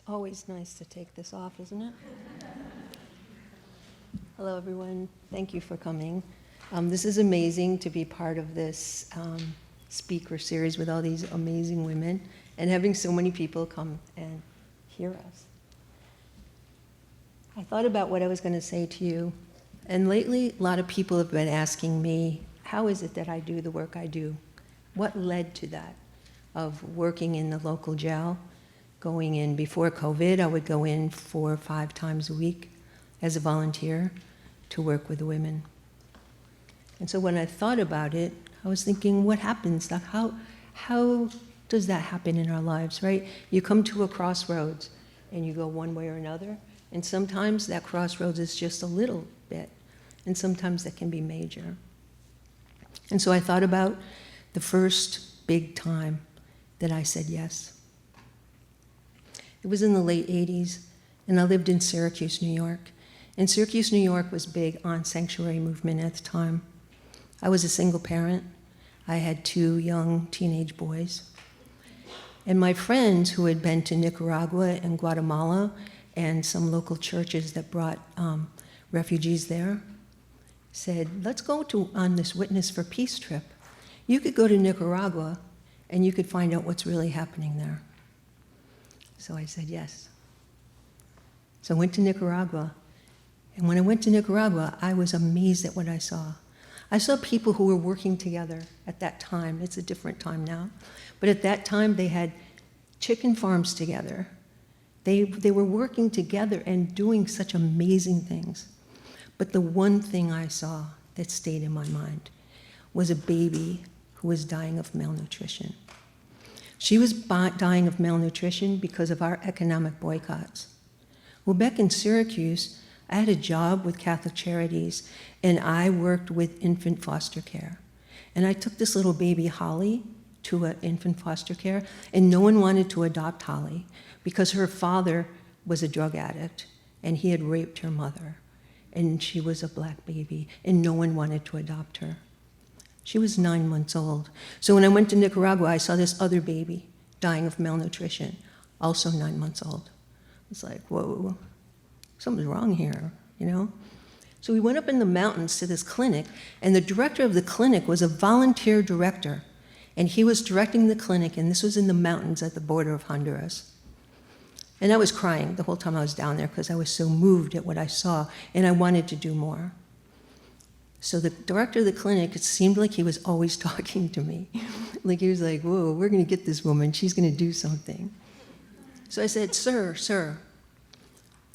always nice to take this off, isn't it? Hello, everyone. Thank you for coming. This is amazing to be part of this speaker series with all these amazing women and having so many people come and hear us. I thought about what I was going to say to you, and lately a lot of people have been asking me, how is it that I do the work I do? What led to that, of working in the local jail? Going in before COVID, I would go in 4 or 5 times a week as a volunteer to work with women. And so when I thought about it, I was thinking, what happens? How does that happen in our lives, right? You come to a crossroads and you go one way or another, and sometimes that crossroads is just a little bit, and sometimes that can be major. And so I thought about the first big time that I said yes. It was in the late 80s, and I lived in Syracuse, New York. And Syracuse, New York was big on sanctuary movement at the time. I was a single parent. I had 2 young teenage boys. And my friends who had been to Nicaragua and Guatemala and some local churches that brought refugees there said, let's go on this Witness for Peace trip. You could go to Nicaragua and you could find out what's really happening there. So I said yes. So I went to Nicaragua. And when I went to Nicaragua, I was amazed at what I saw. I saw people who were working together at that time. It's a different time now. But at that time, they had chicken farms together. They were working together and doing such amazing things. But the one thing I saw that stayed in my mind was a baby who was dying of malnutrition. She was dying of malnutrition because of our economic boycotts. Well, back in Syracuse, I had a job with Catholic Charities, and I worked with infant foster care. And I took this little baby, Holly, to an infant foster care, and no one wanted to adopt Holly because her father was a drug addict, and he had raped her mother, and she was a black baby, and no one wanted to adopt her. She was 9 months old. So when I went to Nicaragua, I saw this other baby dying of malnutrition, also 9 months old. It's like, whoa, something's wrong here, you know? So we went up in the mountains to this clinic, and the director of the clinic was a volunteer director, and he was directing the clinic, and this was in the mountains at the border of Honduras. And I was crying the whole time I was down there because I was so moved at what I saw, and I wanted to do more. So the director of the clinic, it seemed like he was always talking to me. Like he was like, whoa, we're going to get this woman. She's going to do something. So I said, sir,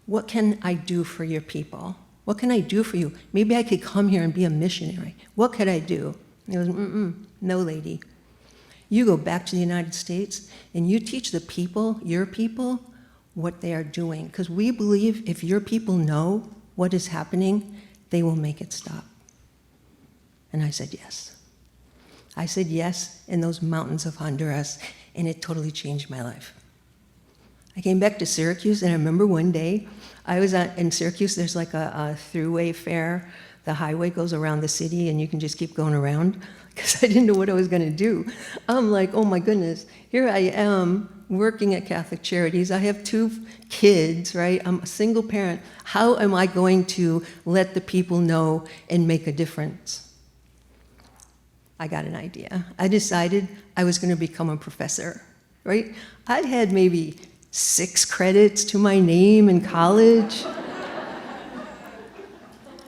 what can I do for your people? What can I do for you? Maybe I could come here and be a missionary. What could I do? And he goes, no, lady. You go back to the United States and you teach the people, your people, what they are doing. Because we believe if your people know what is happening, they will make it stop. And I said yes. I said yes in those mountains of Honduras, and it totally changed my life. I came back to Syracuse, and I remember one day, I was in Syracuse, there's like a throughway fair. The highway goes around the city, and you can just keep going around, because I didn't know what I was going to do. I'm like, oh my goodness, here I am working at Catholic Charities. I have 2 kids, right? I'm a single parent. How am I going to let the people know and make a difference? I got an idea. I decided I was going to become a professor, right? I had maybe 6 credits to my name in college.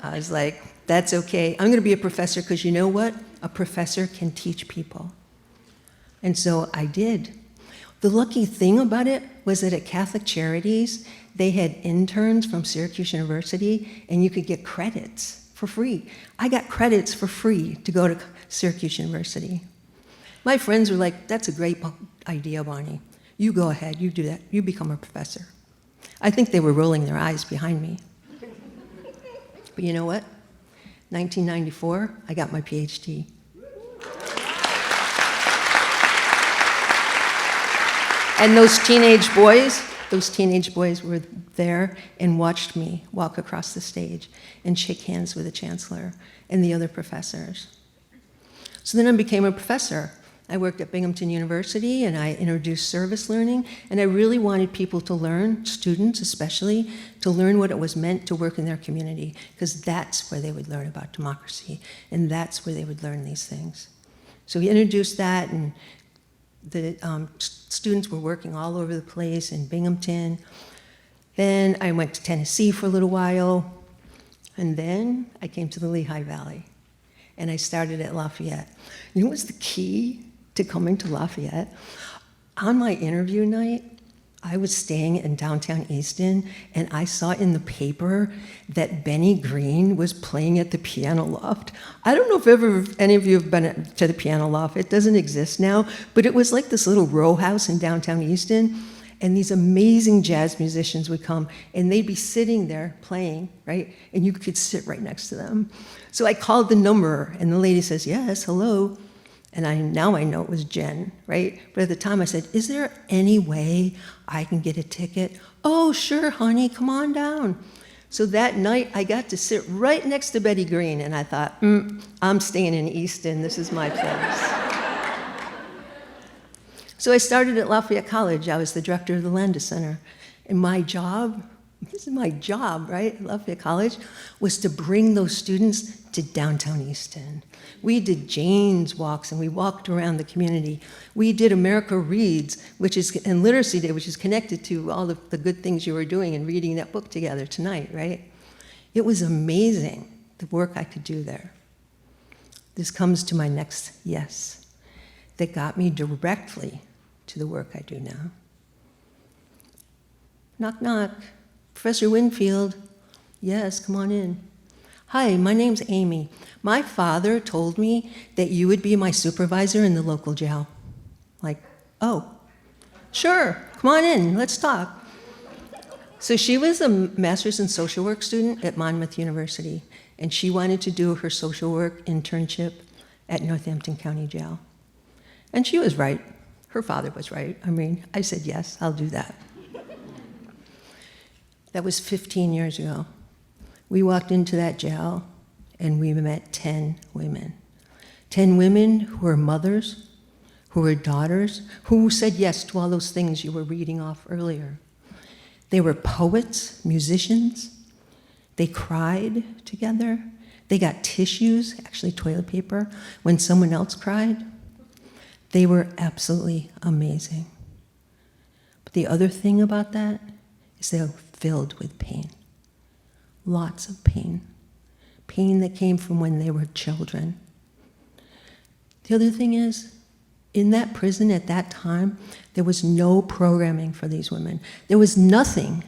I was like, that's okay. I'm going to be a professor because you know what? A professor can teach people. And so I did. The lucky thing about it was that at Catholic Charities, they had interns from Syracuse University, and you could get credits for free. I got credits for free to go to Syracuse University. My friends were like, that's a great idea, Bonnie. You go ahead, you do that, you become a professor. I think they were rolling their eyes behind me. But you know what? 1994, I got my Ph.D. And those teenage boys were there and watched me walk across the stage and shake hands with the chancellor and the other professors. So then I became a professor. I worked at Binghamton University, and I introduced service learning, and I really wanted people to learn, students especially, to learn what it was meant to work in their community, because that's where they would learn about democracy, and that's where they would learn these things. So we introduced that, and the students were working all over the place in Binghamton. Then I went to Tennessee for a little while, and then I came to the Lehigh Valley, and I started at Lafayette. You know what was the key to coming to Lafayette? On my interview night, I was staying in downtown Easton, and I saw in the paper that Benny Green was playing at the Piano Loft. I don't know if any of you have been to the Piano Loft. It doesn't exist now, but it was like this little row house in downtown Easton, and these amazing jazz musicians would come, and they'd be sitting there playing, right? And you could sit right next to them. So I called the number, and the lady says, yes, hello. And now I know it was Jen, right? But at the time I said, is there any way I can get a ticket? Oh, sure, honey, come on down. So that night I got to sit right next to Betty Green, and I thought, I'm staying in Easton, this is my place. So I started at Lafayette College. I was the director of the Landis Center. And my job, this is my job, right, at Lafayette College, was to bring those students to downtown Easton. We did Jane's walks, and we walked around the community. We did America Reads, and Literacy Day, which is connected to all of the good things you were doing and reading that book together tonight, right? It was amazing, the work I could do there. This comes to my next yes, that got me directly to the work I do now. Knock, knock. Professor Winfield. Yes, come on in. Hi, my name's Amy. My father told me that you would be my supervisor in the local jail. Like, oh, sure, come on in, let's talk. So she was a master's in social work student at Monmouth University, and she wanted to do her social work internship at Northampton County Jail. And she was right. Her father was right. I said, yes, I'll do that. That was 15 years ago. We walked into that jail, and we met 10 women. 10 women who were mothers, who were daughters, who said yes to all those things you were reading off earlier. They were poets, musicians. They cried together. They got tissues, actually toilet paper, when someone else cried. They were absolutely amazing. But the other thing about that is they were filled with pain. Lots of pain. Pain that came from when they were children. The other thing is, in that prison at that time, there was no programming for these women. There was nothing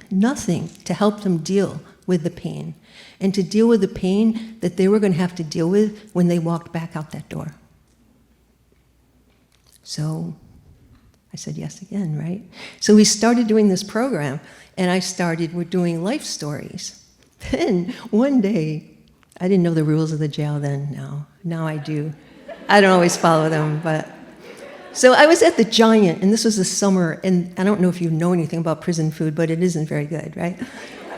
to help them deal with the pain, and to deal with the pain that they were going to have to deal with when they walked back out that door. So I said yes again, right? So we started doing this program, and we're doing life stories. Then one day, I didn't know the rules of the jail then, now I do. I don't always follow them, but. So I was at the Giant, and this was the summer, and I don't know if you know anything about prison food, but it isn't very good, right?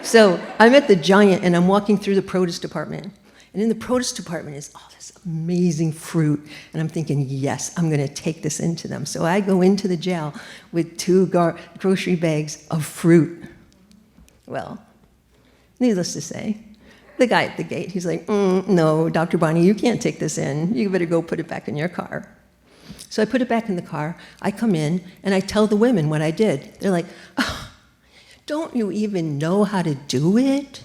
So I'm at the Giant, and I'm walking through the produce department. And in the produce department is all this amazing fruit. And I'm thinking, yes, I'm going to take this into them. So I go into the jail with 2 grocery bags of fruit. Well, needless to say, the guy at the gate, he's like, no, Dr. Bonnie, you can't take this in. You better go put it back in your car. So I put it back in the car. I come in, and I tell the women what I did. They're like, oh, don't you even know how to do it?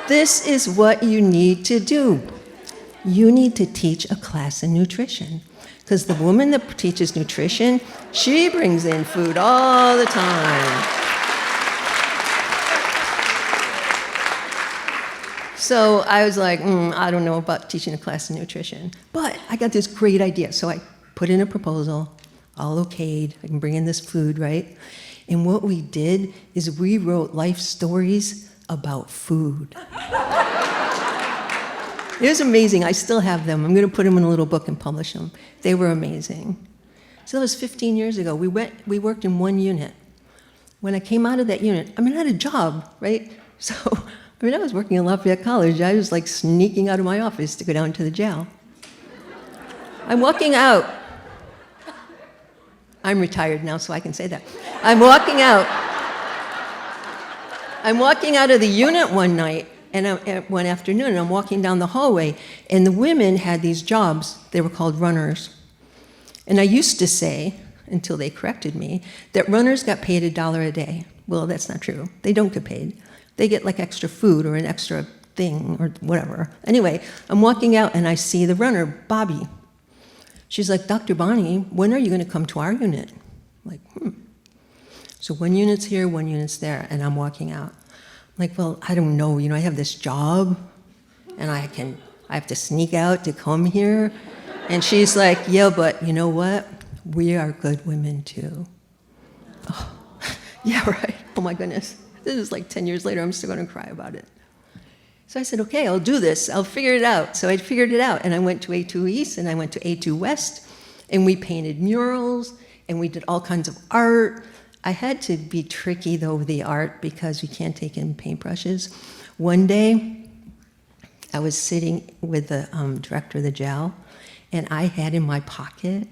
This is what you need to do. You need to teach a class in nutrition. Because the woman that teaches nutrition, she brings in food all the time. So I was like, I don't know about teaching a class in nutrition. But I got this great idea. So I put in a proposal, all okayed. I can bring in this food, right? And what we did is we wrote life stories about food. It was amazing. I still have them. I'm going to put them in a little book and publish them. They were amazing. So that was 15 years ago. We worked in one unit. When I came out of that unit, I had a job, right? So I mean, I was working at Lafayette College. I was like sneaking out of my office to go down to the jail. I'm walking out. I'm retired now, so I can say that. I'm walking out. I'm walking out of the unit one night, and one afternoon, and I'm walking down the hallway, and the women had these jobs. They were called runners. And I used to say, until they corrected me, that runners got paid $1 a day. Well, that's not true. They don't get paid. They get like extra food or an extra thing or whatever. Anyway, I'm walking out, and I see the runner, Bobby. She's like, Dr. Bonnie, when are you going to come to our unit? I'm like, So one unit's here, one unit's there, and I'm walking out. I'm like, well, I don't know. I have this job, and I have to sneak out to come here. And she's like, yeah, but you know what? We are good women, too. Oh, yeah, right. Oh, my goodness. This is like 10 years later. I'm still going to cry about it. So I said, okay, I'll do this. I'll figure it out. So I figured it out, and I went to A2 East, and I went to A2 West, and we painted murals, and we did all kinds of art. I had to be tricky, though, with the art, because you can't take in paintbrushes. One day, I was sitting with the director of the jail, and I had in my pocket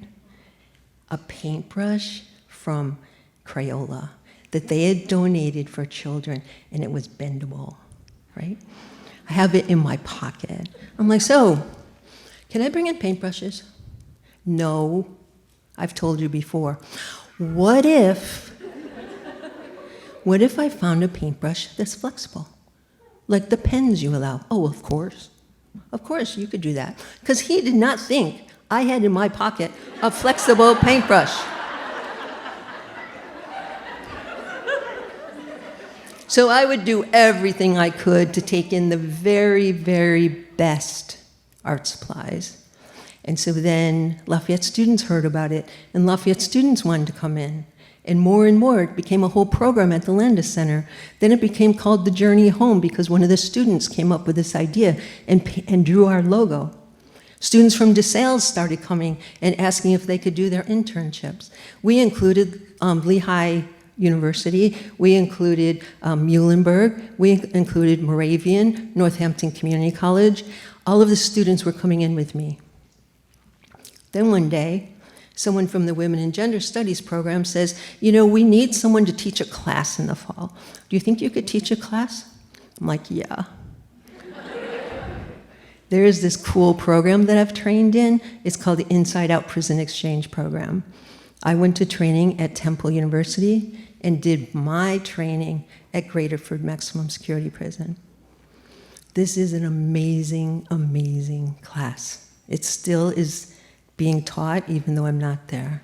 a paintbrush from Crayola that they had donated for children, and it was bendable, right? I have it in my pocket. I'm like, so, can I bring in paintbrushes? No, I've told you before. What if I found a paintbrush that's flexible? Like the pens you allow. Oh, of course. Of course, you could do that. Because he did not think I had in my pocket a flexible paintbrush. So I would do everything I could to take in the very, very best art supplies. And so then Lafayette students heard about it, and Lafayette students wanted to come in. And more, it became a whole program at the Landis Center. Then it became called The Journey Home because one of the students came up with this idea and drew our logo. Students from DeSales started coming and asking if they could do their internships. We included Lehigh University, we included Muhlenberg, we included Moravian, Northampton Community College. All of the students were coming in with me. Then one day, someone from the Women and Gender Studies program says, we need someone to teach a class in the fall. Do you think you could teach a class? I'm like, yeah. There is this cool program that I've trained in. It's called the Inside Out Prison Exchange Program. I went to training at Temple University and did my training at Graterford Maximum Security Prison. This is an amazing, amazing class. It still is being taught, even though I'm not there.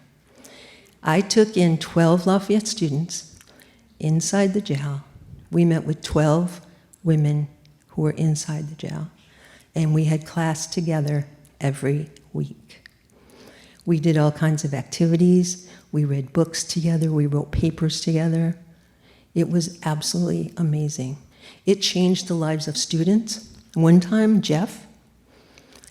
I took in 12 Lafayette students inside the jail. We met with 12 women who were inside the jail, and we had class together every week. We did all kinds of activities. We read books together. We wrote papers together. It was absolutely amazing. It changed the lives of students. One time, Jeff,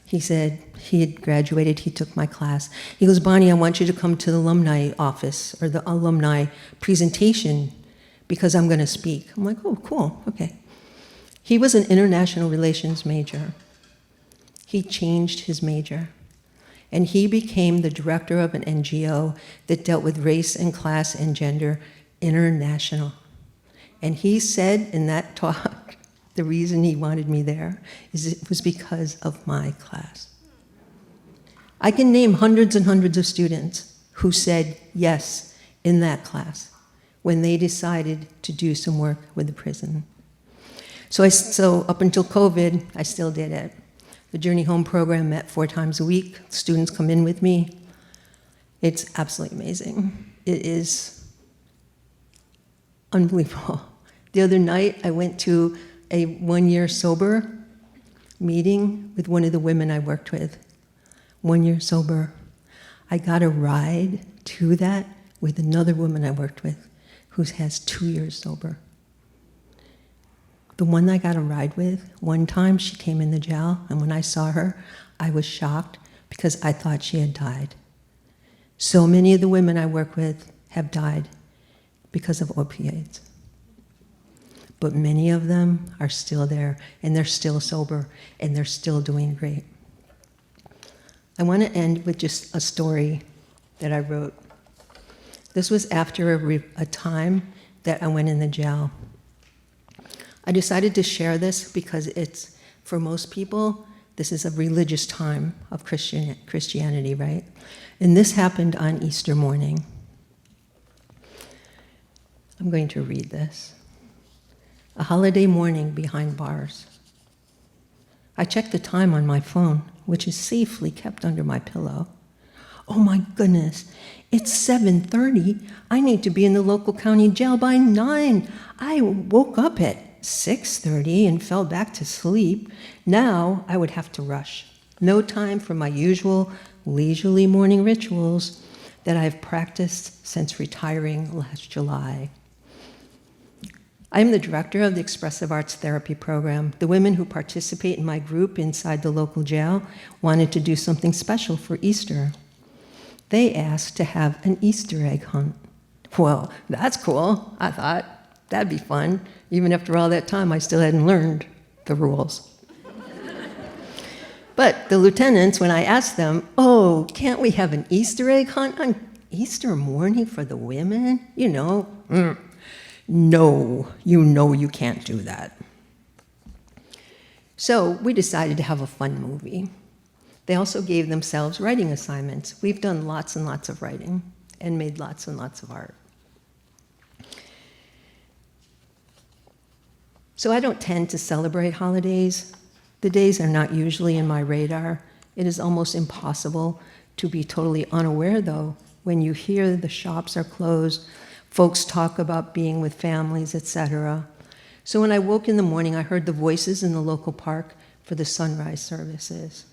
he said he had graduated, he took my class. He goes, Bonnie, I want you to come to the alumni office or the alumni presentation because I'm going to speak. I'm like, oh, cool, okay. He was an international relations major. He changed his major. And he became the director of an NGO that dealt with race and class and gender international. And he said in that talk, the reason he wanted me there is it was because of my class. I can name hundreds and hundreds of students who said yes in that class when they decided to do some work with the prison. So up until COVID, I still did it. The Journey Home program met 4 times a week. Students come in with me. It's absolutely amazing. It is unbelievable. The other night, I went to a 1-year sober meeting with one of the women I worked with. 1 year sober. I got a ride to that with another woman I worked with who has 2 years sober. The one I got a ride with, one time she came in the jail, and when I saw her, I was shocked because I thought she had died. So many of the women I work with have died because of opioids. but many of them are still there, and they're still sober, and they're still doing great. I want to end with just a story that I wrote. This was after a time that I went in the jail. I decided to share this because it's, for most people, this is a religious time of Christianity, right? And this happened on Easter morning. I'm going to read this. A holiday morning behind bars. I checked the time on my phone, which is safely kept under my pillow. Oh my goodness, it's 7:30. I need to be in the local county jail by 9. I woke up at 6:30 and fell back to sleep. Now I would have to rush. No time for my usual leisurely morning rituals that I've practiced since retiring last July. I am the director of the Expressive Arts Therapy program. The women who participate in my group inside the local jail wanted to do something special for Easter. They asked to have an Easter egg hunt. Well, that's cool, I thought. That'd be fun. Even after all that time, I still hadn't learned the rules. But the lieutenants, when I asked them, oh, can't we have an Easter egg hunt on Easter morning for the women? No, you can't do that. So we decided to have a fun movie. They also gave themselves writing assignments. We've done lots and lots of writing and made lots and lots of art. So I don't tend to celebrate holidays. The days are not usually in my radar. It is almost impossible to be totally unaware, though, when you hear the shops are closed, folks talk about being with families, etc. So when I woke in the morning, I heard the voices in the local park for the sunrise services.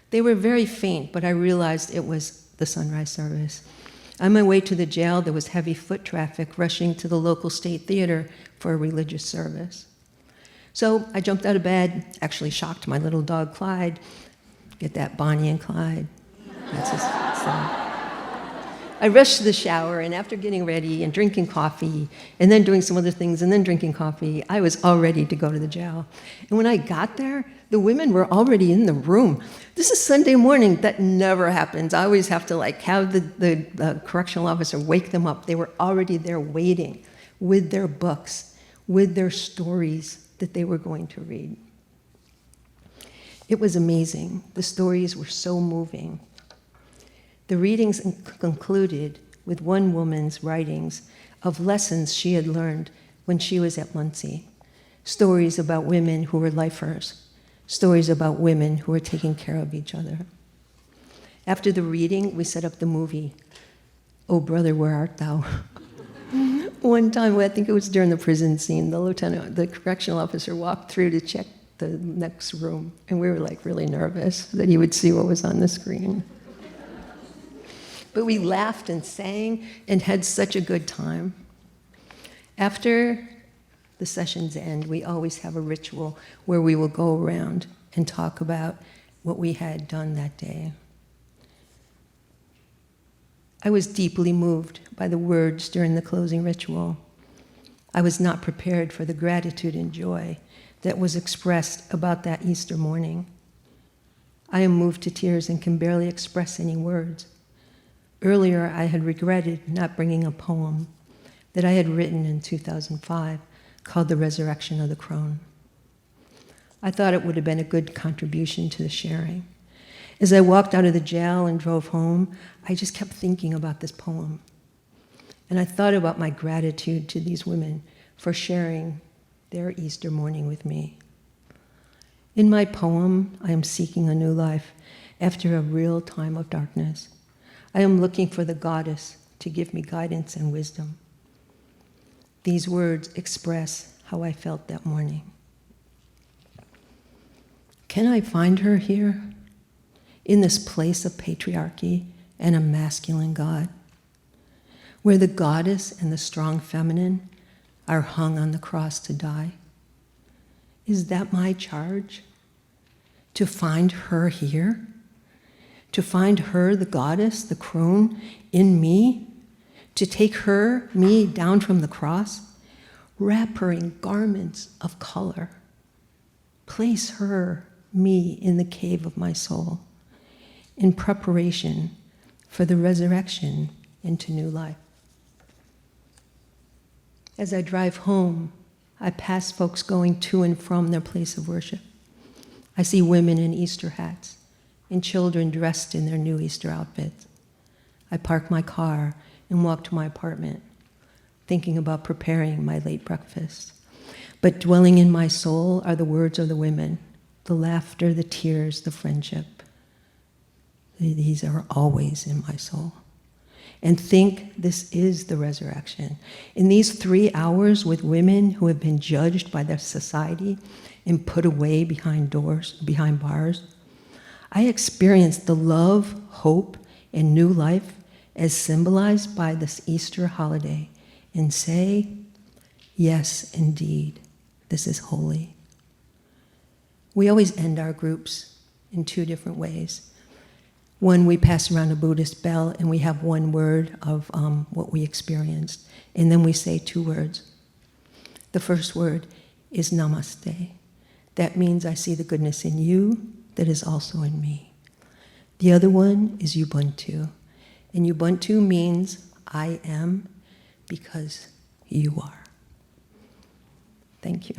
They were very faint, but I realized it was the sunrise service. On my way to the jail, there was heavy foot traffic rushing to the local state theater for a religious service. So I jumped out of bed, actually shocked my little dog Clyde. Get that, Bonnie and Clyde. That's his son. I rushed to the shower, and after getting ready and drinking coffee, and then doing some other things, and then drinking coffee, I was all ready to go to the jail. And when I got there, the women were already in the room. This is Sunday morning. That never happens. I always have to have the correctional officer wake them up. They were already there waiting with their books, with their stories that they were going to read. It was amazing. The stories were so moving. The readings concluded with one woman's writings of lessons she had learned when she was at Muncie. Stories about women who were lifers. Stories about women who were taking care of each other. After the reading, we set up the movie, Oh Brother, Where Art Thou? One time, I think it was during the prison scene, the correctional officer walked through to check the next room, and we were really nervous that he would see what was on the screen. But we laughed and sang and had such a good time. After the sessions end, we always have a ritual where we will go around and talk about what we had done that day. I was deeply moved by the words during the closing ritual. I was not prepared for the gratitude and joy that was expressed about that Easter morning. I am moved to tears and can barely express any words. Earlier, I had regretted not bringing a poem that I had written in 2005 called The Resurrection of the Crone. I thought it would have been a good contribution to the sharing. As I walked out of the jail and drove home, I just kept thinking about this poem. And I thought about my gratitude to these women for sharing their Easter morning with me. In my poem, I am seeking a new life after a real time of darkness. I am looking for the goddess to give me guidance and wisdom. These words express how I felt that morning. Can I find her here, in this place of patriarchy and a masculine god, where the goddess and the strong feminine are hung on the cross to die? Is that my charge? To find her here? To find her, the goddess, the crone, in me? To take her, me, down from the cross? wrap her in garments of color, place her, me, in the cave of my soul, in preparation for the resurrection into new life. As I drive home, I pass folks going to and from their place of worship. I see women in Easter hats and children dressed in their new Easter outfits. I park my car and walk to my apartment, thinking about preparing my late breakfast. But dwelling in my soul are the words of the women, the laughter, the tears, the friendship. These are always in my soul. And think this is the resurrection. In these 3 hours with women who have been judged by their society and put away behind doors, behind bars, I experienced the love, hope, and new life as symbolized by this Easter holiday and say, yes, indeed, this is holy. We always end our groups in 2 different ways. One, we pass around a Buddhist bell and we have one word of what we experienced, and then we say 2 words. The first word is namaste. That means I see the goodness in you that is also in me. The other one is Ubuntu, and Ubuntu means I am because you are. Thank you.